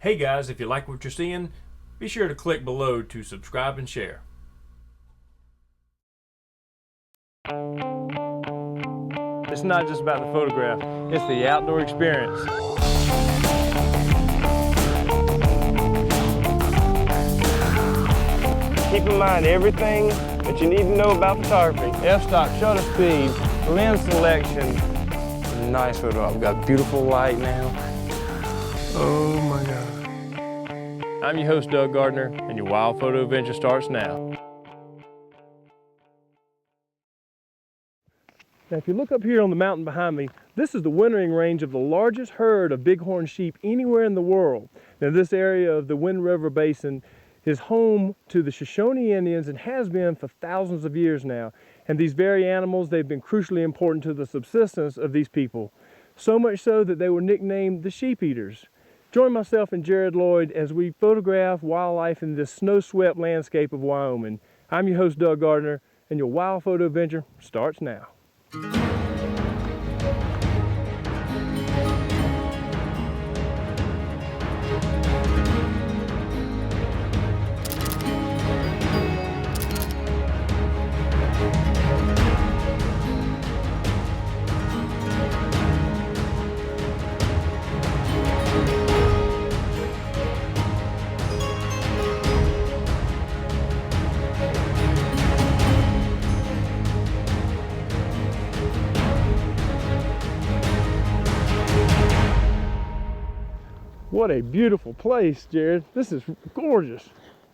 Hey guys, if you like what you're seeing, be sure to click below to subscribe and share. It's not just about the photograph, it's the outdoor experience. Keep in mind everything that you need to know about photography. F-stop, shutter speed, lens selection. Nice photo. I've got beautiful light now. Oh my God. I'm your host, Doug Gardner, and your wild photo adventure starts now. Now, if you look up here on the mountain behind me, this is the wintering range of the largest herd of bighorn sheep anywhere in the world. Now, this area of the Wind River Basin is home to the Shoshone Indians and has been for thousands of years now. And these very animals, they've been crucially important to the subsistence of these people. So much so that they were nicknamed the sheep eaters. Join myself and Jared Lloyd as we photograph wildlife in this snow-swept landscape of Wyoming. I'm your host, Doug Gardner, and your wild photo adventure starts now. What a beautiful place, Jared. This is gorgeous.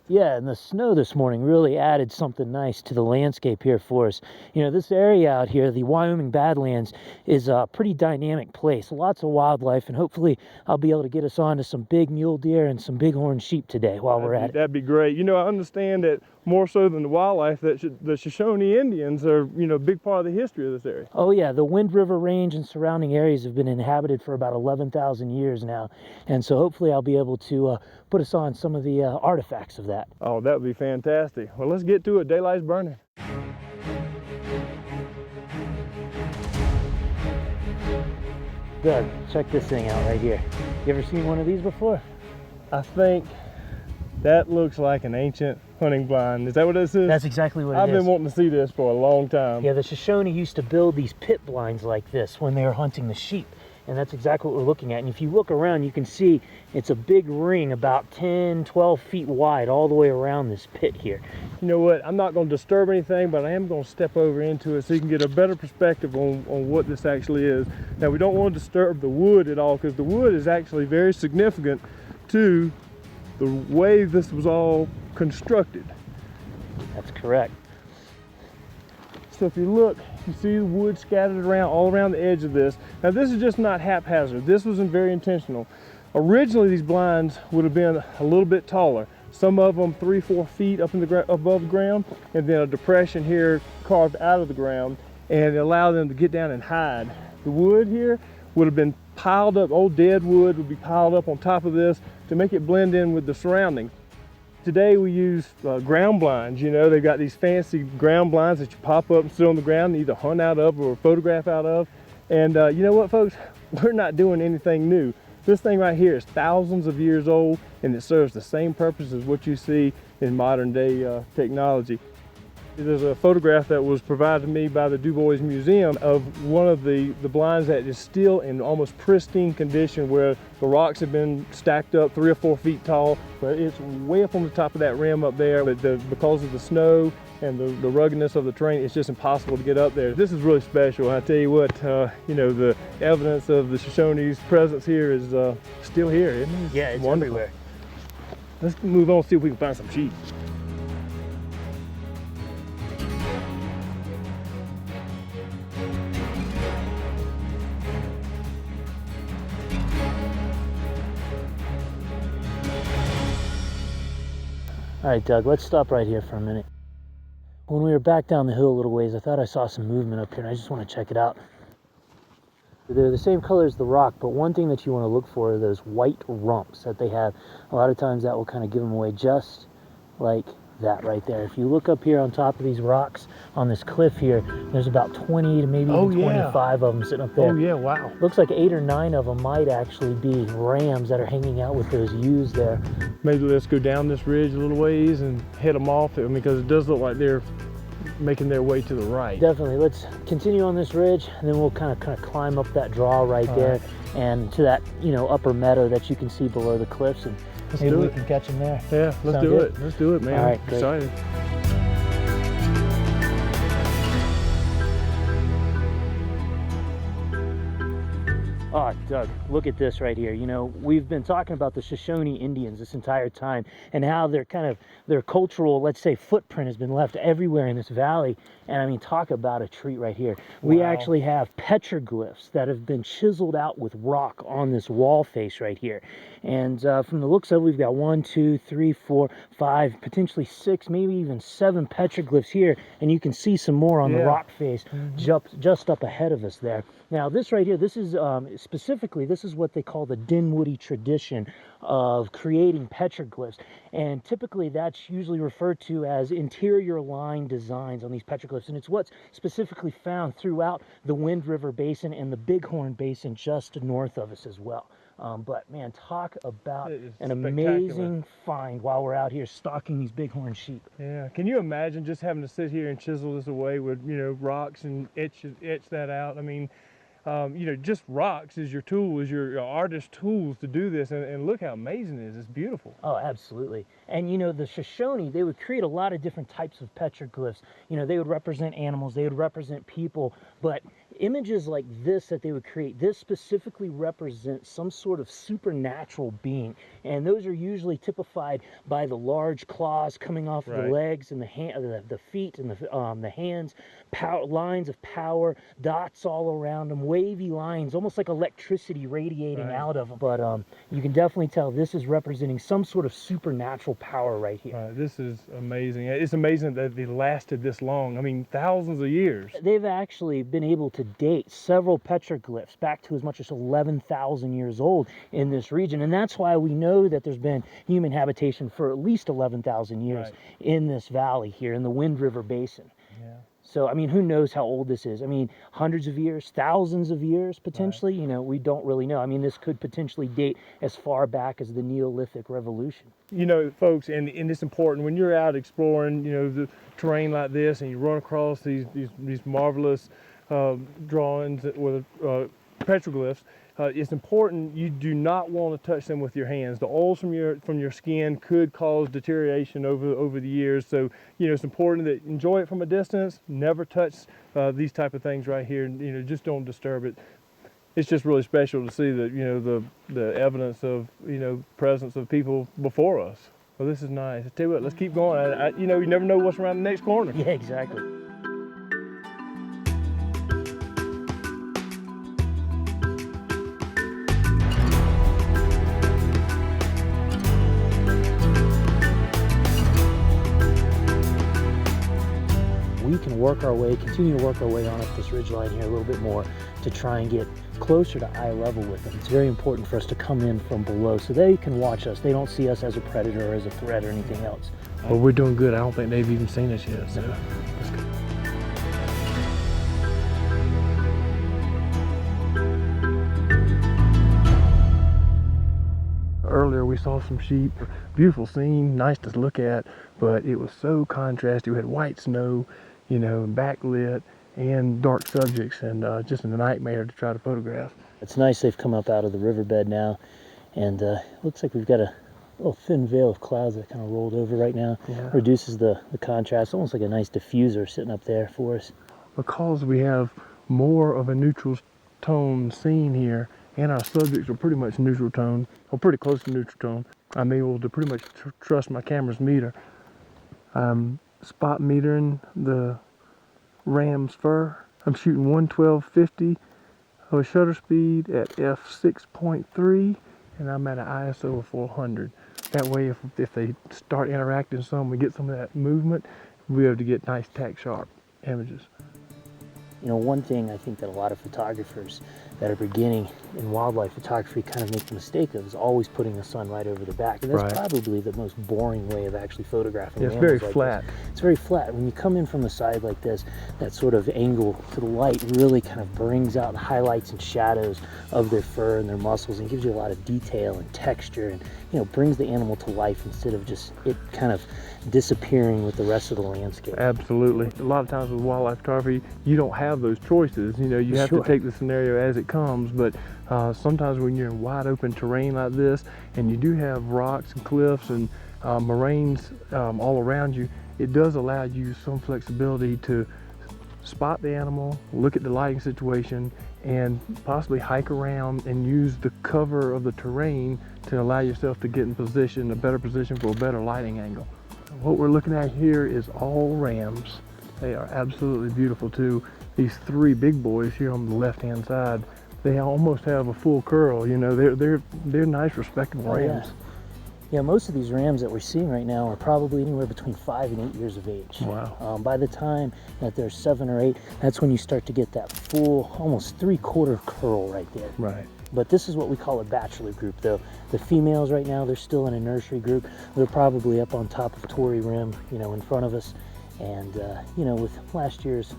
Yeah, and the snow this morning really added something nice to the landscape here for us. You know, this area out here, the Wyoming Badlands, is a pretty dynamic place. Lots of wildlife, and hopefully I'll be able to get us on to some big mule deer and some bighorn sheep today while we're at it. That'd be great. You know, I understand that more so than the wildlife, that the Shoshone Indians are, you know, a big part of the history of this area. Oh yeah, the Wind River Range and surrounding areas have been inhabited for about 11,000 years now. And so hopefully I'll be able to put us on some of the artifacts of that. Oh, that would be fantastic. Well, let's get to it. Daylight's burning. Doug, check this thing out right here. You ever seen one of these before? I think that looks like an ancient hunting blind. Is that what this is? That's exactly what it is. I've been wanting to see this for a long time. Yeah, the Shoshone used to build these pit blinds like this when they were hunting the sheep. And that's exactly what we're looking at. And if you look around, you can see it's a big ring about 10, 12 feet wide all the way around this pit here. You know what? I'm not going to disturb anything, but I am going to step over into it so you can get a better perspective on what this actually is. Now, we don't want to disturb the wood at all because the wood is actually very significant to the way this was all constructed. That's correct. So if you look, you see the wood scattered around all around the edge of this. Now this is just not haphazard. This was very intentional. Originally these blinds would have been a little bit taller. Some of them 3-4 feet up in the above the ground, and then a depression here carved out of the ground, and it allowed them to get down and hide. The wood here would have been piled up. Old dead wood would be piled up on top of this to make it blend in with the surroundings. Today we use ground blinds. You know, they've got these fancy ground blinds that you pop up and sit on the ground and either hunt out of or photograph out of. And you know what, folks? We're not doing anything new. This thing right here is thousands of years old, and it serves the same purpose as what you see in modern day technology. There's a photograph that was provided to me by the DuBoise Museum of one of the blinds that is still in almost pristine condition, where the rocks have been stacked up 3 or 4 feet tall, but it's way up on the top of that rim up there. But because of the snow and the ruggedness of the terrain, it's just impossible to get up there. This is really special. I tell you what, you know, the evidence of the Shoshone's presence here is still here, isn't it? Yeah, it's wonderful. everywhere. Let's move on and see if we can find some sheep. All right, Doug, let's stop right here for a minute. When we were back down the hill a little ways, I thought I saw some movement up here, and I just want to check it out. They're the same color as the rock, but one thing that you want to look for are those white rumps that they have. A lot of times that will kind of give them away, just like that right there. If you look up here on top of these rocks on this cliff here, there's about 20 to maybe even 25 of them sitting up there. Oh yeah, wow. Looks like 8 or 9 of them might actually be rams that are hanging out with those ewes there. Maybe let's go down this ridge a little ways and head them off, because it does look like they're making their way to the right. Definitely. Let's continue on this ridge, and then we'll kind of climb up that draw right there, and to that, you know, upper meadow that you can see below the cliffs, and maybe we can catch them there. Yeah, let's do it. Let's do it, man. All right, great. Excited. Oh, Doug, look at this right here. You know, we've been talking about the Shoshone Indians this entire time, and how their cultural, let's say, footprint has been left everywhere in this valley. And I mean, talk about a treat right here. We actually have petroglyphs that have been chiseled out with rock on this wall face right here. And from the looks of it, we've got 1, 2, 3, 4, 5, potentially 6, maybe even 7 petroglyphs here. And you can see some more on the rock face just up ahead of us there. Now, this right here, this is specifically, this is what they call the Dinwoodie tradition of creating petroglyphs. And typically that's usually referred to as interior line designs on these petroglyphs. And it's what's specifically found throughout the Wind River Basin and the Bighorn Basin just north of us as well. But man, talk about an amazing find while we're out here stalking these bighorn sheep. Yeah, can you imagine just having to sit here and chisel this away with, you know, rocks and etch that out? I mean, you know, just rocks is your tool, is your artist tools to do this, and look how amazing it is. It's beautiful. Oh, absolutely. And you know, the Shoshone, they would create a lot of different types of petroglyphs. You know, they would represent animals, they would represent people, but images like this that they would create, this specifically represents some sort of supernatural being, and those are usually typified by the large claws coming off of the legs and the feet and the hands, lines of power, dots all around them, wavy lines, almost like electricity radiating out of them. But you can definitely tell this is representing some sort of supernatural power right here. This is amazing. It's amazing that they lasted this long. I mean, thousands of years. They've actually been able to date several petroglyphs back to as much as 11,000 years old in this region, and that's why we know that there's been human habitation for at least 11,000 years in this valley here in the Wind River Basin. So, I mean, who knows how old this is? I mean, hundreds of years, thousands of years, potentially. You know, we don't really know. I mean, this could potentially date as far back as the Neolithic Revolution. You know, folks, and it's important when you're out exploring, you know, the terrain like this, and you run across these marvelous drawings with petroglyphs. It's important you do not want to touch them with your hands. The oils from your skin could cause deterioration over the years. So, you know, it's important that enjoy it from a distance. Never touch these type of things right here. You know, just don't disturb it. It's just really special to see that, you know, the evidence of, you know, presence of people before us. Well, this is nice. I tell you what, let's keep going. You know, you never know what's around the next corner. Yeah, exactly. We can continue to work our way on up this ridgeline here a little bit more to try and get closer to eye level with them. It's very important for us to come in from below so they can watch us. They don't see us as a predator or as a threat or anything else. Well, we're doing good. I don't think they've even seen us yet. So let's go. Earlier we saw some sheep, beautiful scene, nice to look at, but it was so contrasty. We had white snow, you know, backlit and dark subjects, and just a nightmare to try to photograph. It's nice they've come up out of the riverbed now, and looks like we've got a little thin veil of clouds that kind of rolled over right now. Reduces the contrast, almost like a nice diffuser sitting up there for us. Because we have more of a neutral tone scene here, and our subjects are pretty much neutral tone, or pretty close to neutral tone, I'm able to pretty much trust my camera's meter. I'm spot metering the ram's fur. I'm shooting 112/50 of a shutter speed at f6.3, and I'm at an ISO of 400. That way, if they start interacting some, we get some of that movement, we'll be able to get nice tack sharp images. You know, one thing I think that a lot of photographers that are beginning in wildlife photography kind of make the mistake of is always putting the sun right over their back. And that's probably the most boring way of actually photographing Yeah, it's animals very like flat. this. It's very flat. When you come in from the side like this, that sort of angle to the light really kind of brings out the highlights and shadows of their fur and their muscles and gives you a lot of detail and texture and, you know, brings the animal to life instead of just it kind of disappearing with the rest of the landscape. Absolutely. A lot of times with wildlife photography, you don't have those choices. You know, you have to take the scenario as it comes, but sometimes when you're in wide open terrain like this, and you do have rocks and cliffs and moraines all around you, it does allow you some flexibility to spot the animal, look at the lighting situation, and possibly hike around and use the cover of the terrain to allow yourself to get in position, a better position for a better lighting angle. What we're looking at here is all rams. They are absolutely beautiful too. These three big boys here on the left-hand side, they almost have a full curl. You know, they're nice, respectable rams. Yeah, most of these rams that we're seeing right now are probably anywhere between 5 and 8 years of age. Wow. By the time that they're 7 or 8, that's when you start to get that full, almost 3/4 curl right there. Right. But this is what we call a bachelor group, though. The females right now, they're still in a nursery group. They're probably up on top of Tory Rim, you know, in front of us. And, you know, with last year's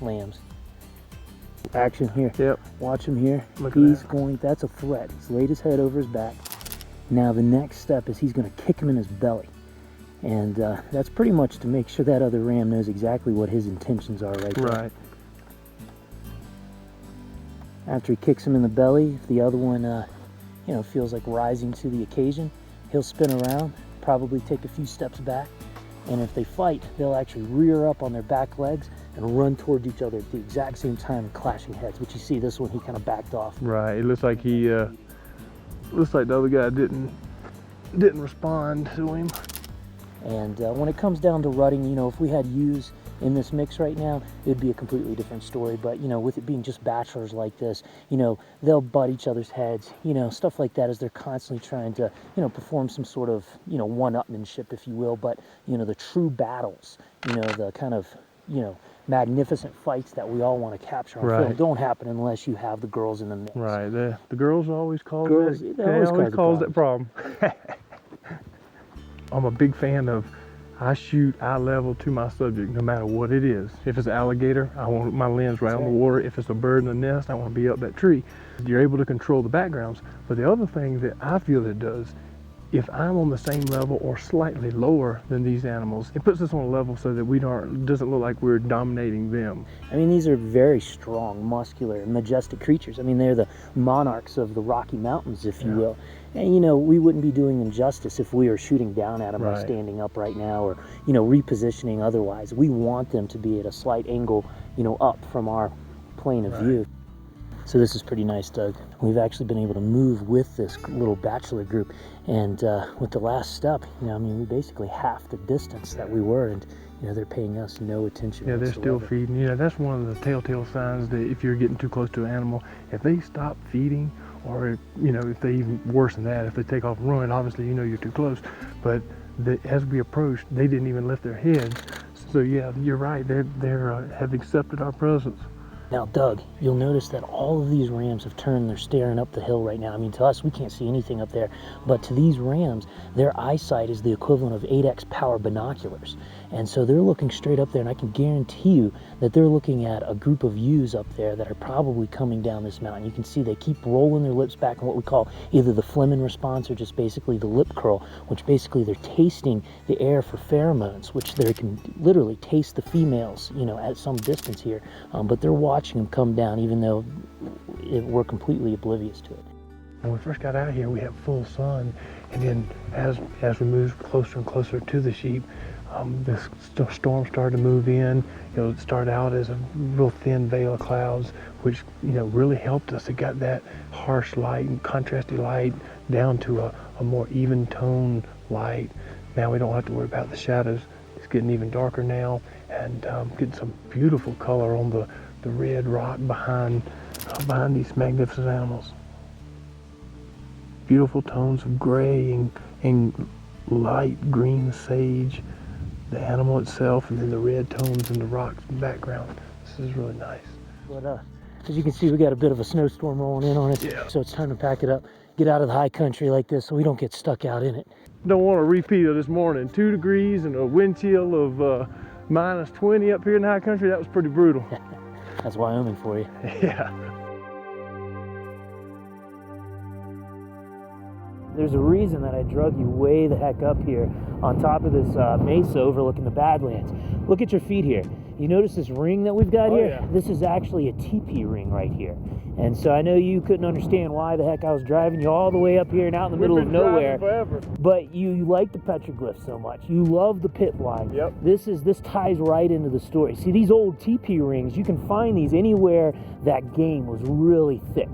lambs. Action here. Yep. Watch him here. Look at He's that. going, that's a threat. He's laid his head over his back. Now the next step is he's going to kick him in his belly. And that's pretty much to make sure that other ram knows exactly what his intentions are right there. Right. After he kicks him in the belly, if the other one, you know, feels like rising to the occasion, he'll spin around, probably take a few steps back, and if they fight, they'll actually rear up on their back legs and run towards each other at the exact same time, clashing heads. Which you see, this one, he kind of backed off. Right. It looks like looks like the other guy didn't respond to him. And when it comes down to rutting, you know, if we had ewes in this mix right now, it'd be a completely different story. But, you know, with it being just bachelors like this, you know, they'll butt each other's heads, you know, stuff like that as they're constantly trying to, you know, perform some sort of, you know, one-upmanship, if you will. But, you know, the true battles, you know, the kind of, you know, magnificent fights that we all want to capture on film don't happen unless you have the girls in the mix. Right. The girls always cause always cause that problem. I'm a big fan of, I shoot eye level to my subject no matter what it is. If it's an alligator, I want my lens right on the water. If it's a bird in the nest, I want to be up that tree. You're able to control the backgrounds. But the other thing that I feel it does, if I'm on the same level or slightly lower than these animals, it puts us on a level so that it doesn't look like we're dominating them. I mean, these are very strong, muscular, majestic creatures. I mean, they're the monarchs of the Rocky Mountains, if you will. And, you know, we wouldn't be doing them justice if we were shooting down at them or standing up right now or, you know, repositioning otherwise. We want them to be at a slight angle, you know, up from our plane of view. So this is pretty nice, Doug. We've actually been able to move with this little bachelor group. And with the last step, you know, I mean, we basically half the distance that we were. And, you know, they're paying us no attention Yeah, they're whatsoever. still feeding. You know, that's one of the telltale signs that if you're getting too close to an animal, if they stop feeding, or, you know, if they even worse than that, if they take off and run, obviously you know you're too close. But as we approached, they didn't even lift their heads. So yeah, you're right. They have accepted our presence. Now, Doug, you'll notice that all of these rams have turned. They're staring up the hill right now. I mean, to us, we can't see anything up there. But to these rams, their eyesight is the equivalent of 8x power binoculars. And so they're looking straight up there, and I can guarantee you that they're looking at a group of ewes up there that are probably coming down this mountain. You can see they keep rolling their lips back in what we call either the Flehmen response or just basically the lip curl, which basically they're tasting the air for pheromones, which they can literally taste the females, you know, at some distance here. But they're watching them come down, even though we're completely oblivious to it. When we first got out here, we had full sun, and then as we moved closer and closer to the sheep, the storm started to move in. You know, it started out as a real thin veil of clouds, which, you know, really helped us. It got that harsh light and contrasty light down to a more even tone light. Now we don't have to worry about the shadows. It's getting even darker now, and getting some beautiful color on the red rock behind these magnificent animals. Beautiful tones of gray and light green sage, the animal itself, and then the red tones in the rocks in the background. This is really nice. But As you can see, we got a bit of a snowstorm rolling in on us. Yeah. So it's time to pack it up, get out of the high country like this so we don't get stuck out in it. Don't want a repeat of this morning. 2 degrees and a wind chill of minus 20 up here in the high country. That was pretty brutal. That's Wyoming for you. Yeah. There's a reason that I drug you way the heck up here on top of this mesa overlooking the Badlands. Look at your feet here. You notice this ring that we've got here? Yeah. This is actually a teepee ring right here. And so I know you couldn't understand why the heck I was driving you all the way up here and out in the middle of nowhere. But you like the petroglyphs so much. You love the pit line. Yep. This ties right into the story. See, these old teepee rings, you can find these anywhere that game was really thick.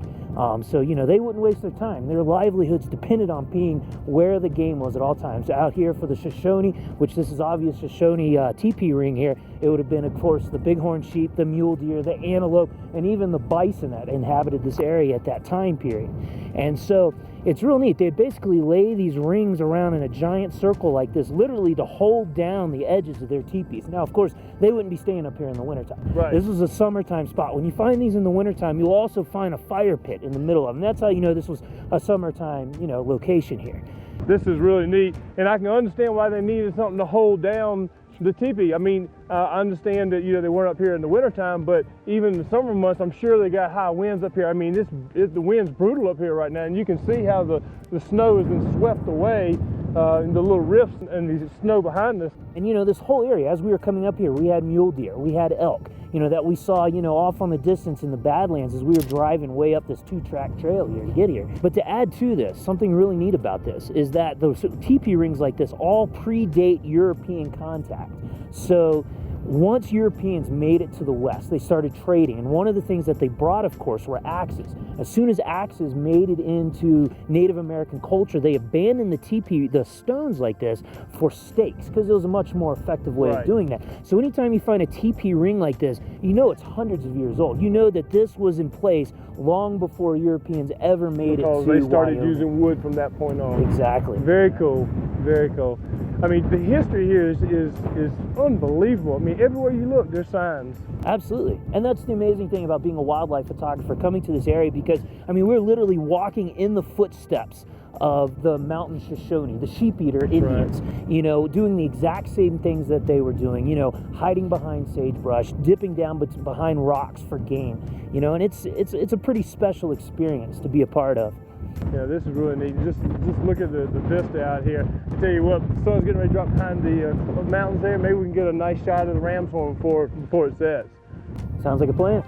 So, you know, they wouldn't waste their time. Their livelihoods depended on being where the game was at all times. Out here for the Shoshone, which this is obvious Shoshone teepee ring here, it would have been, of course, the bighorn sheep, the mule deer, the antelope, and even the bison that inhabited this area at that time period. And so it's real neat. They basically lay these rings around in a giant circle like this, literally to hold down the edges of their teepees. Now, of course, they wouldn't be staying up here in the wintertime. Right. This was a summertime spot. When you find these in the wintertime, you'll also find a fire pit in the middle of them. That's how you know this was a summertime, you know, location here. This is really neat, and I can understand why they needed something to hold down the teepee. I mean, I understand that, you know, they weren't up here in the wintertime, but even in the summer months, I'm sure they got high winds up here. I mean, the wind's brutal up here right now, and you can see how the snow has been swept away in the little rifts and the snow behind us. And, you know, this whole area, as we were coming up here, we had mule deer, we had elk, you know, that we saw, you know, off on the distance in the Badlands as we were driving way up this 2-track trail here to get here. But to add to this, something really neat about this is that those teepee rings like this all predate European contact. So once Europeans made it to the west, they started trading, and one of the things that they brought, of course, were axes. As soon as axes made it into Native American culture, they abandoned the teepee, the stones like this, for stakes, because it was a much more effective way of doing that. So anytime you find a teepee ring like this, you know it's hundreds of years old. You know that this was in place long before Europeans ever made it to Because they started Wyoming. using wood from that point on. Exactly. Very cool, very cool. I mean, the history here is unbelievable. I mean, everywhere you look, there's signs. Absolutely. And that's the amazing thing about being a wildlife photographer, coming to this area, because, I mean, we're literally walking in the footsteps of the mountain Shoshone, the sheep eater Indians, you know, doing the exact same things that they were doing, you know, hiding behind sagebrush, dipping down behind rocks for game, you know, and it's a pretty special experience to be a part of. Yeah, this is really neat. Just look at the vista out here. I tell you what, the sun's getting ready to drop behind the mountains there. Maybe we can get a nice shot of the ram's horn before it sets. Sounds like a plan.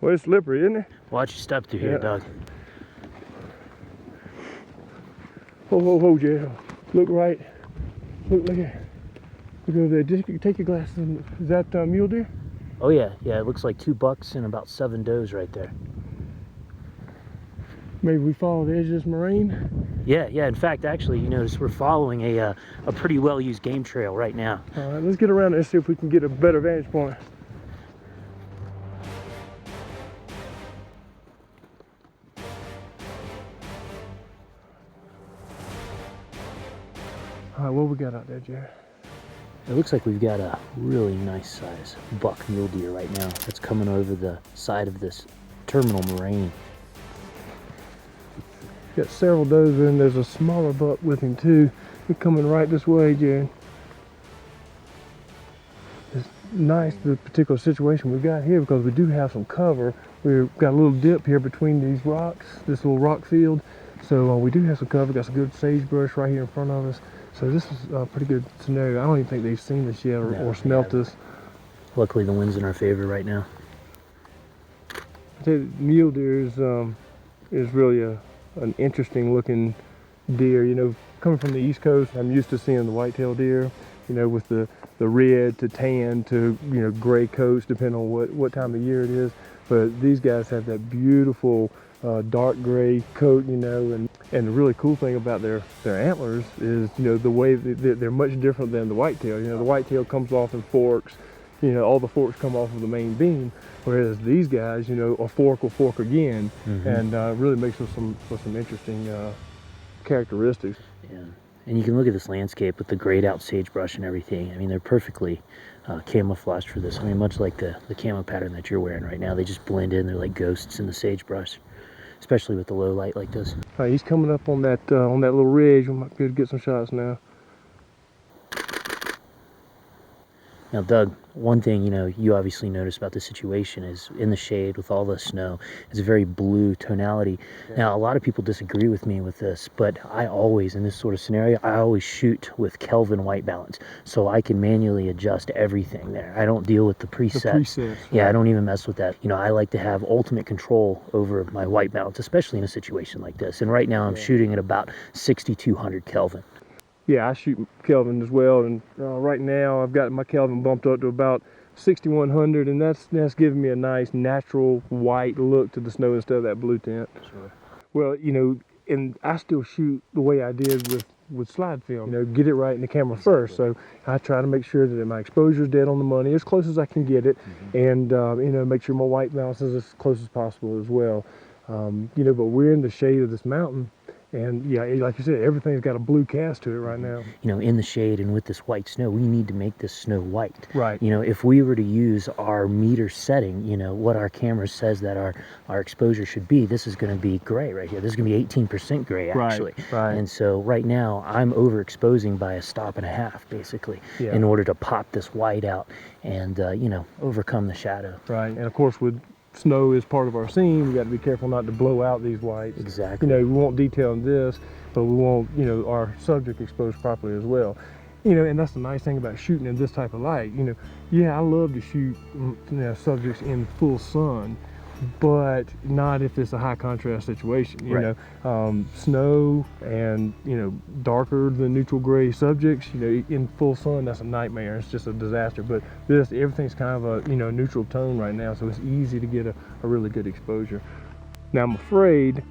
Well, it's slippery, isn't it? Watch your step through here, Doug. Ho, Jay. Look right. Look here. Look over there. Just take your glasses. Is that mule deer? Oh yeah, it looks like 2 bucks and about 7 does right there. Maybe we follow the edge of this moraine? Yeah. In fact, actually, you notice we're following a pretty well-used game trail right now. All right, let's get around there and see if we can get a better vantage point. All right, what we got out there, Jerry? It looks like we've got a really nice size buck mule deer right now that's coming over the side of this terminal moraine. Got several does and there's a smaller buck with him too. He's coming right this way, Jerry. It's nice, the particular situation we've got here, because we do have some cover. We've got a little dip here between these rocks, this little rock field. So we do have some cover, got some good sagebrush right here in front of us. So this is a pretty good scenario. I don't even think they've seen this yet or smelt this. Luckily the wind's in our favor right now. I tell you, mule deer is really an interesting looking deer. You know, coming from the East Coast, I'm used to seeing the whitetail deer, you know, with the red to tan to, you know, gray coats, depending on what time of year it is. But these guys have that beautiful dark gray coat, you know, and And the really cool thing about their antlers is, you know, the way they're much different than the whitetail. You know, the whitetail comes off in forks. You know, all the forks come off of the main beam, whereas these guys, you know, a fork will fork again, and really makes for some interesting characteristics. Yeah. And you can look at this landscape with the grayed out sagebrush and everything. I mean, they're perfectly camouflaged for this. I mean, much like the camo pattern that you're wearing right now, they just blend in. They're like ghosts in the sagebrush, especially with the low light like this. All right, he's coming up on that little ridge. We might be able to get some shots now. Now, Doug, one thing, you know, you obviously noticed about this situation is in the shade with all the snow, it's a very blue tonality. Yeah. Now, a lot of people disagree with me with this, but I always, in this sort of scenario, I always shoot with Kelvin white balance, so I can manually adjust everything there. I don't deal with the presets. Yeah, right. I don't even mess with that. You know, I like to have ultimate control over my white balance, especially in a situation like this. And right now I'm shooting at about 6,200 Kelvin. Yeah, I shoot Kelvin as well, and right now I've got my Kelvin bumped up to about 6,100, and that's giving me a nice natural white look to the snow instead of that blue tint. Sure. Well, you know, and I still shoot the way I did with slide film. You know, get it right in the camera first. So I try to make sure that my exposure is dead on the money, as close as I can get it, and you know, make sure my white balance is as close as possible as well. You know, but we're in the shade of this mountain. And yeah, like you said, everything's got a blue cast to it right now. You know, in the shade and with this white snow, we need to make this snow white. Right. You know, if we were to use our meter setting, you know, what our camera says that our exposure should be, this is going to be gray right here. This is going to be 18% gray, actually. Right. And so right now, I'm overexposing by a stop and a half, basically, in order to pop this white out and, you know, overcome the shadow. Right. And of course, with snow is part of our scene, we got to be careful not to blow out these whites. Exactly. You know, we want detail in this, but we want, you know, our subject exposed properly as well. You know, and that's the nice thing about shooting in this type of light. You know, yeah, I love to shoot, you know, subjects in full sun, but not if it's a high contrast situation. You know, snow and, you know, darker than neutral gray subjects, you know, in full sun, that's a nightmare. It's just a disaster. But this, everything's kind of a, you know, neutral tone right now, so it's easy to get a really good exposure. Now I'm afraid,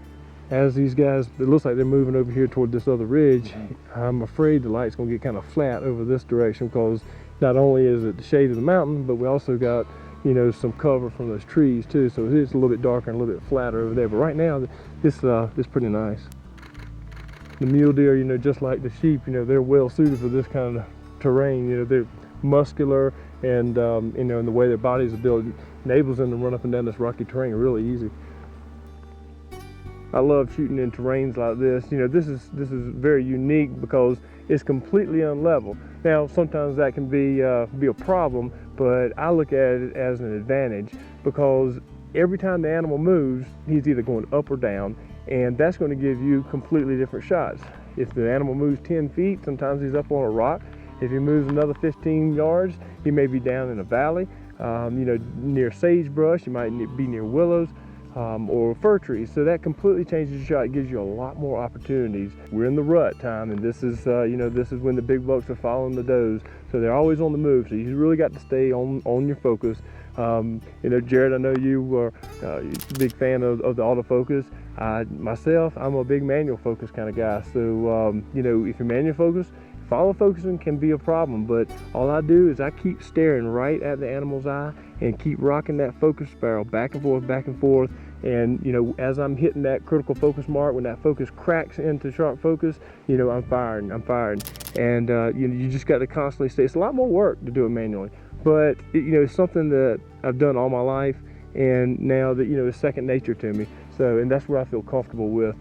as these guys, it looks like they're moving over here toward this other ridge, I'm afraid the light's gonna get kind of flat over this direction, because not only is it the shade of the mountain, but we also got, you know, some cover from those trees too, so it's a little bit darker and a little bit flatter over there. But right now, this is pretty nice. The mule deer, you know, just like the sheep, you know, they're well suited for this kind of terrain. You know, they're muscular, and you know, and the way their bodies are built enables them to run up and down this rocky terrain really easy. I love shooting in terrains like this. You know, this is very unique because it's completely unlevel. Now, sometimes that can be a problem, but I look at it as an advantage, because every time the animal moves, he's either going up or down, and that's going to give you completely different shots. If the animal moves 10 feet, sometimes he's up on a rock. If he moves another 15 yards, he may be down in a valley, you know, near sagebrush. He might be near willows. Or fir trees. So that completely changes your shot. It gives you a lot more opportunities. We're in the rut time, and this is you know, this is when the big bucks are following the does, so they're always on the move, so you really got to stay on your focus. You know, Jared, I know you are a big fan of the autofocus. Myself, I'm a big manual focus kind of guy, so you know, if you're manual focus, follow focusing can be a problem, but all I do is I keep staring right at the animal's eye and keep rocking that focus barrel back and forth, and you know, as I'm hitting that critical focus mark, when that focus cracks into sharp focus, you know, I'm firing, and you know, you just got to constantly stay. It's a lot more work to do it manually, but you know, it's something that I've done all my life, and now that, you know, it's second nature to me. So, and that's where I feel comfortable with.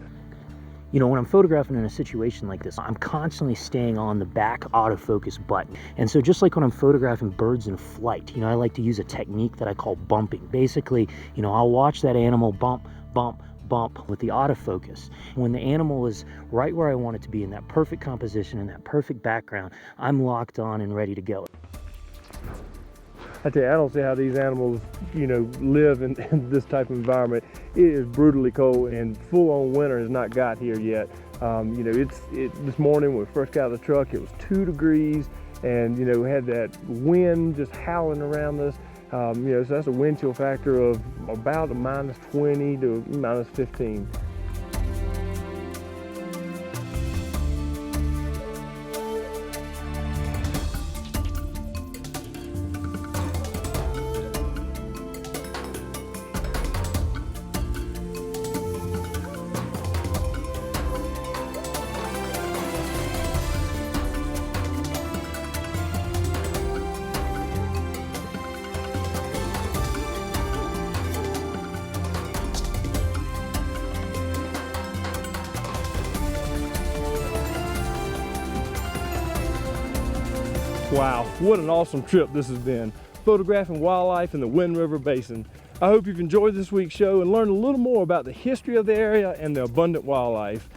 You know, when I'm photographing in a situation like this, I'm constantly staying on the back autofocus button. And so just like when I'm photographing birds in flight, you know, I like to use a technique that I call bumping. Basically, you know, I'll watch that animal bump, bump, bump with the autofocus. When the animal is right where I want it to be, in that perfect composition, in that perfect background, I'm locked on and ready to go. I tell you, I don't see how these animals, you know, live in this type of environment. It is brutally cold, and full-on winter has not got here yet. You know, this morning when we first got out of the truck, it was 2 degrees, and you know, we had that wind just howling around us. You know, so that's a wind chill factor of about a -20 to -15. Wow, what an awesome trip this has been, photographing wildlife in the Wind River Basin. I hope you've enjoyed this week's show and learned a little more about the history of the area and the abundant wildlife.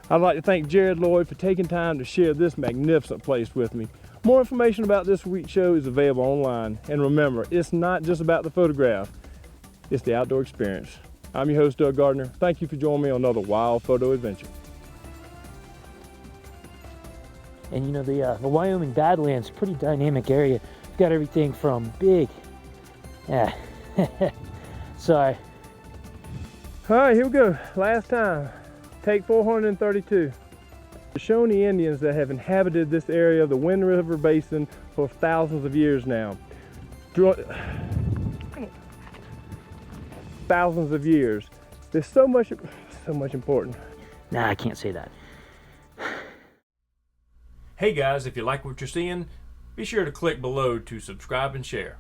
I'd like to thank Jared Lloyd for taking time to share this magnificent place with me. More information about this week's show is available online. And remember, it's not just about the photograph, it's the outdoor experience. I'm your host, Doug Gardner. Thank you for joining me on another wild photo adventure. And you know, the Wyoming Badlands, pretty dynamic area. We've got everything from big, sorry. All right, here we go. Last time, take 432. The Shawnee Indians that have inhabited this area of the Wind River Basin for thousands of years now. Thousands of years. There's so much important. Nah, I can't say that. Hey guys, if you like what you're seeing, be sure to click below to subscribe and share.